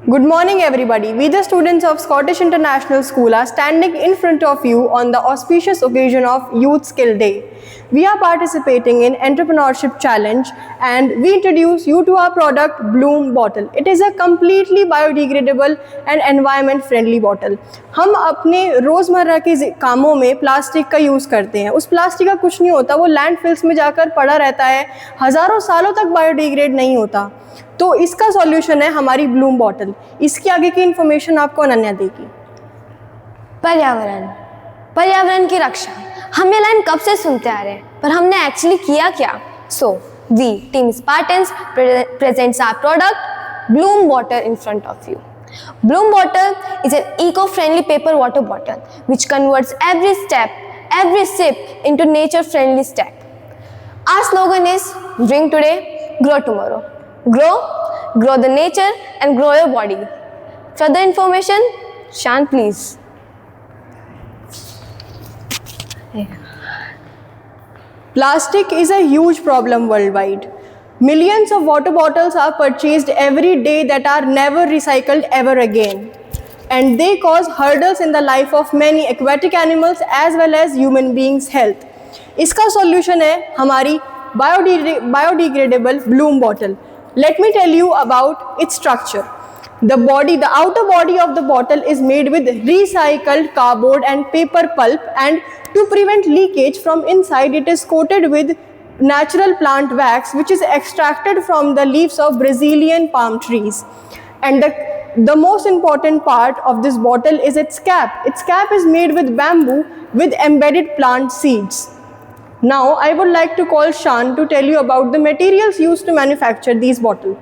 Good morning, everybody. We, the students of Scottish International School, are standing in front of you on the auspicious occasion of Youth Skill Day. We are participating in Entrepreneurship Challenge and we introduce you to our product Bloom Bottle. It is a completely biodegradable and environment friendly bottle. हम अपने रोज़मर्रा के कामों में plastic का use करते हैं. उस प्लास्टिक का कुछ नहीं होता, वो लैंडफिल्स में जाकर पड़ा रहता है, हज़ारों सालों तक बायोडिग्रेड नहीं होता. तो इसका सॉल्यूशन है हमारी ब्लूम बॉटल. इसके आगे की इन्फॉर्मेशन आपको अनन्या देगी. पर्यावरण की रक्षा. हम ये लाइन कब से सुनते आ रहे हैं, पर हमने एक्चुअली किया क्या? So we team Spartans presents our product Bloom Bottle in front of you. Bloom Bottle is an eco-friendly paper water bottle which converts every sip into nature-friendly step. Our slogan is drink today, grow tomorrow. Grow the nature and grow your body. Further information, Shan, please. Plastic is a huge problem worldwide. Millions of water bottles are purchased every day that are never recycled ever again. And they cause hurdles in the life of many aquatic animals as well as human beings' health. इसका solution है हमारी biodegradable Bloom Bottle. Let me tell you about its structure. The outer body of the bottle is made with recycled cardboard and paper pulp, and to prevent leakage from inside, it is coated with natural plant wax which is extracted from the leaves of Brazilian palm trees. And the most important part of this bottle is its cap. Its cap is made with bamboo with embedded plant seeds. Now, I would like to call Shan to tell you about the materials used to manufacture these bottles.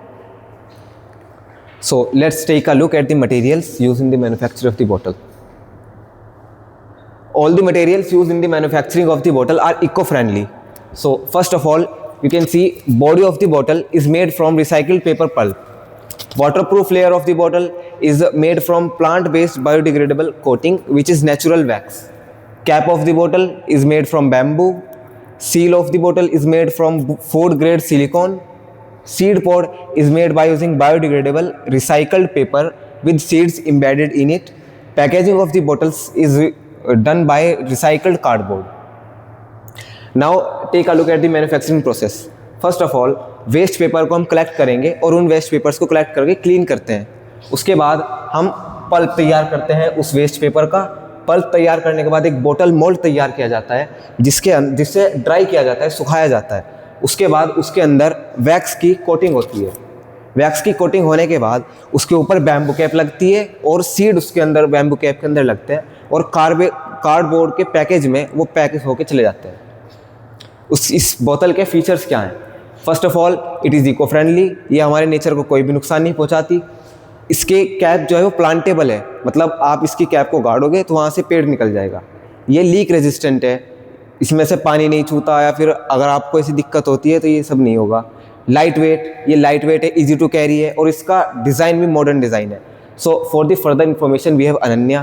So, let's take a look at the materials used in the manufacture of the bottle. All the materials used in the manufacturing of the bottle are eco-friendly. So, first of all, you can see body of the bottle is made from recycled paper pulp. Waterproof layer of the bottle is made from plant-based biodegradable coating which is natural wax. Cap of the bottle is made from bamboo. Seal of the bottle is made from food grade silicone. Seed pod is made by using biodegradable recycled paper with seeds embedded in it. Packaging of the bottles is done by recycled cardboard. Now take a look at the manufacturing process. First of all, waste paper को हम collect करेंगे और उन waste papers को collect करके clean करते हैं. उसके बाद हम पल्प तैयार करते हैं उस वेस्ट पेपर का. पल्प तैयार करने के बाद एक बोतल मोल्ड तैयार किया जाता है जिससे ड्राई किया जाता है, सुखाया जाता है. उसके बाद उसके अंदर वैक्स की कोटिंग होती है. वैक्स की कोटिंग होने के बाद उसके ऊपर बैम्बू कैप लगती है और सीड उसके अंदर बैम्बू कैप के अंदर लगते हैं और कार्डबोर्ड के पैकेज में वो पैकेज होके चले जाते हैं. इस बोतल के फीचर्स क्या हैं? First of all, it is eco friendly. ये हमारे नेचर को कोई भी नुकसान नहीं पहुंचाती. इसके कैप जो है वो प्लांटेबल है, मतलब आप इसकी कैप को गाड़ोगे तो वहाँ से पेड़ निकल जाएगा. ये लीक रेजिस्टेंट है, इसमें से पानी नहीं छूता या फिर अगर आपको ऐसी दिक्कत होती है तो ये सब नहीं होगा. लाइट वेट है, इजी टू कैरी है और इसका डिज़ाइन भी मॉडर्न डिज़ाइन है. So for the further information we have Ananya.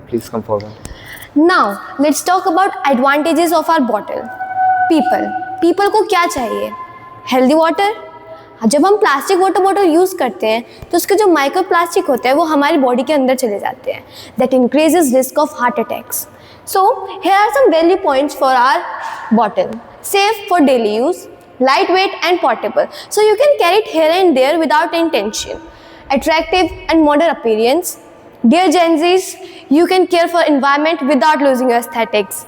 Please come forward. Now let's talk about advantages of our bottle. People को क्या चाहिए? Healthy water. जब हम प्लास्टिक वाटर बॉटल यूज़ करते हैं तो उसके जो माइक्रो प्लास्टिक होते हैं वो हमारी बॉडी के अंदर चले जाते हैं. That increases risk of heart attacks. So here are some value points for our bottle. Safe for daily use, light weight and portable, so you can carry it here and there without any tension. Attractive and modern appearance. Dear Gen Zs, you can care for environment without losing your aesthetics.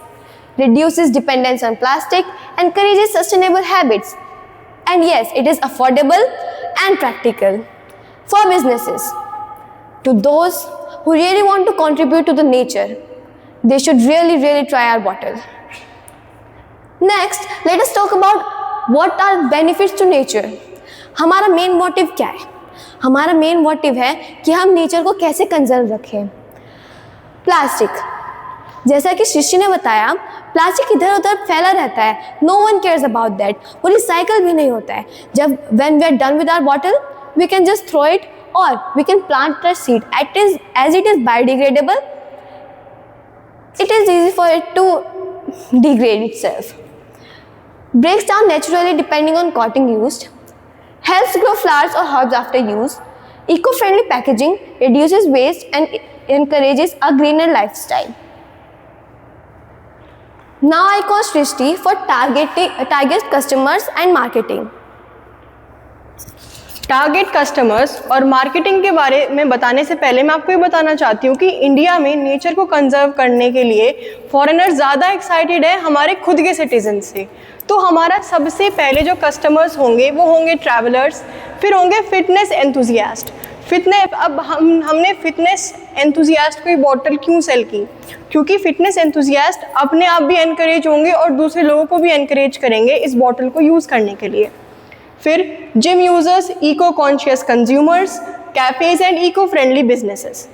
Reduces dependence on plastic, encourages sustainable habits. And yes, it is affordable and practical. For businesses, to those who really want to contribute to the nature, they should really try our bottle. Next, let us talk about what are benefits to nature. हमारा main motive क्या है? हमारा main motive है कि हम nature को कैसे conserve रखें. प्लास्टिक, जैसा कि शिशी ने बताया, प्लास्टिक इधर उधर फैला रहता है. No one cares about that. वो रिसाइकल भी नहीं होता है. जब when we are done with our bottle, we can just throw it और we can plant a seed. As it is biodegradable, it is easy for it to degrade itself. Breaks down naturally depending on coating used. Helps grow flowers or herbs after use. Eco-friendly packaging reduces waste and encourages a greener lifestyle. Now I call Srishti for target customers and marketing. Target customers और marketing के बारे में बताने से पहले मैं आपको ये बताना चाहती हूँ कि इंडिया में नेचर को कंजर्व करने के लिए फॉरेनर ज़्यादा एक्साइटेड है हमारे खुद के सिटीजन से। तो हमारा सबसे पहले जो कस्टमर्स होंगे वो होंगे ट्रैवलर्स, फिर होंगे फिटनेस एंथुजियास्ट। अब हमने फिटनेस एंथुजियास्ट को बॉटल क्यों सेल की? क्योंकि फिटनेस एंथुजियास्ट अपने आप भी एनकरेज होंगे और दूसरे लोगों को भी एनकरेज करेंगे इस बॉटल को यूज़ करने के लिए। फिर gym users, eco conscious consumers, cafes and eco friendly businesses.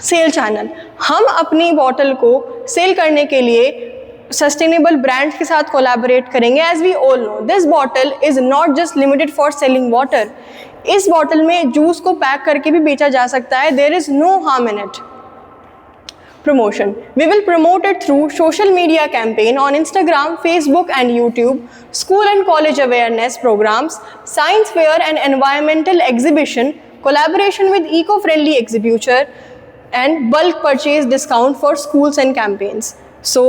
Sale channel, हम अपनी बॉटल को सेल करने के लिए सस्टेनेबल ब्रांड्स के साथ कोलैबोरेट करेंगे। As we all know this bottle is not just limited for selling water. इस बॉटल में जूस को पैक करके भी बेचा जा सकता है। There is no harm in it. Promotion. We will promote it through social media campaign on Instagram, Facebook and YouTube, school and college awareness programs, science fair and environmental exhibition, collaboration with eco-friendly exhibitor and bulk purchase discount for schools and campaigns. So,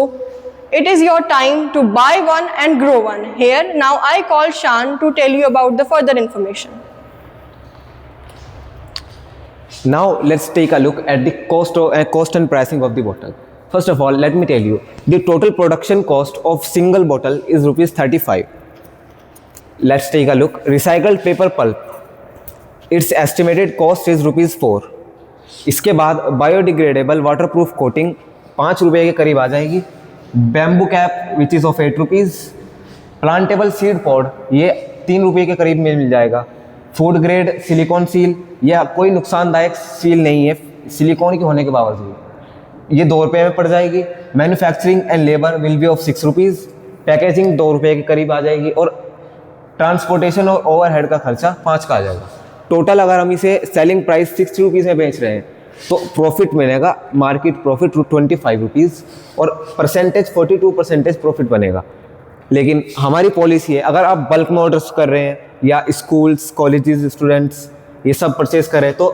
it is your time to buy one and grow one. Here, now I call Shan to tell you about the further information. Now let's take a look at the cost and pricing of the bottle. First of all, let me tell you, the total production cost of single bottle is rupees 35. Let's take a look. Recycled paper pulp, its estimated cost is rupees 4. इसके बाद biodegradable waterproof coating 5 रुपये के करीब आ जाएगी। Bamboo cap which is of 8 rupees. Plantable seed pod ये 3 रुपये के करीब मिल जाएगा। फूड ग्रेड सिलिकॉन सील, यह कोई नुकसानदायक सील नहीं है सिलिकॉन के होने के बावजूद, ये 2 रुपये में पड़ जाएगी। Manufacturing and labour will be of 6 rupees. Packaging 2 रुपये के करीब आ जाएगी और ट्रांसपोर्टेशन और ओवरहेड का खर्चा 5 का आ जाएगा। टोटल अगर हम इसे सेलिंग प्राइस 60 रुपीज़ में बेच रहे हैं तो प्रॉफिट मिलेगा मार्केट प्रॉफिट 25 रुपीज़ और परसेंटेज 42% प्रॉफिट बनेगा। लेकिन हमारी पॉलिसी है अगर आप बल्क में ऑर्डर्स कर रहे हैं या स्कूल्स, कॉलेजेस, स्टूडेंट्स ये सब परचेज करें तो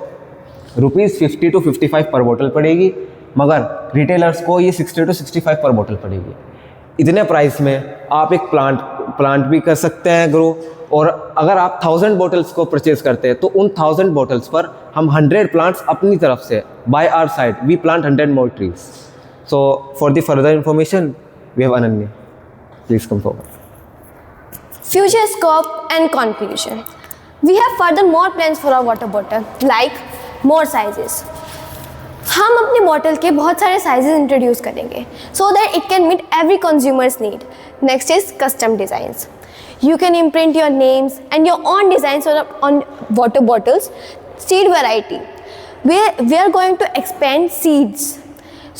₹50 to 55 पर बोतल पड़ेगी, मगर रिटेलर्स को ये 60 to 65 पर बोतल पड़ेगी। इतने प्राइस में आप एक प्लांट भी कर सकते हैं ग्रो, और अगर आप 1000 बोतल्स को परचेज करते हैं तो उन 1000 बोतल्स पर हम 100 प्लांट्स अपनी तरफ से by our side we plant 100 more trees. So for the further information we have Ananya, please come forward. Future scope and conclusion. We have further more plans for our water bottle, like more sizes. हम अपनी bottle के बहुत सारे sizes introduce करेंगे so that it can meet every consumer's need. Next is custom designs. You can imprint your names and your own designs on water bottles. Seed variety. We are going to expand seeds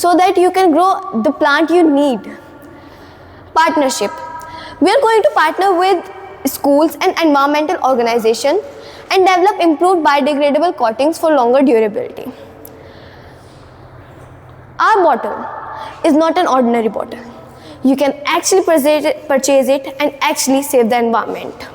so that you can grow the plant you need. Partnership. We are going to partner with schools and environmental organizations and develop improved biodegradable coatings for longer durability. Our bottle is not an ordinary bottle. You can actually purchase it and actually save the environment.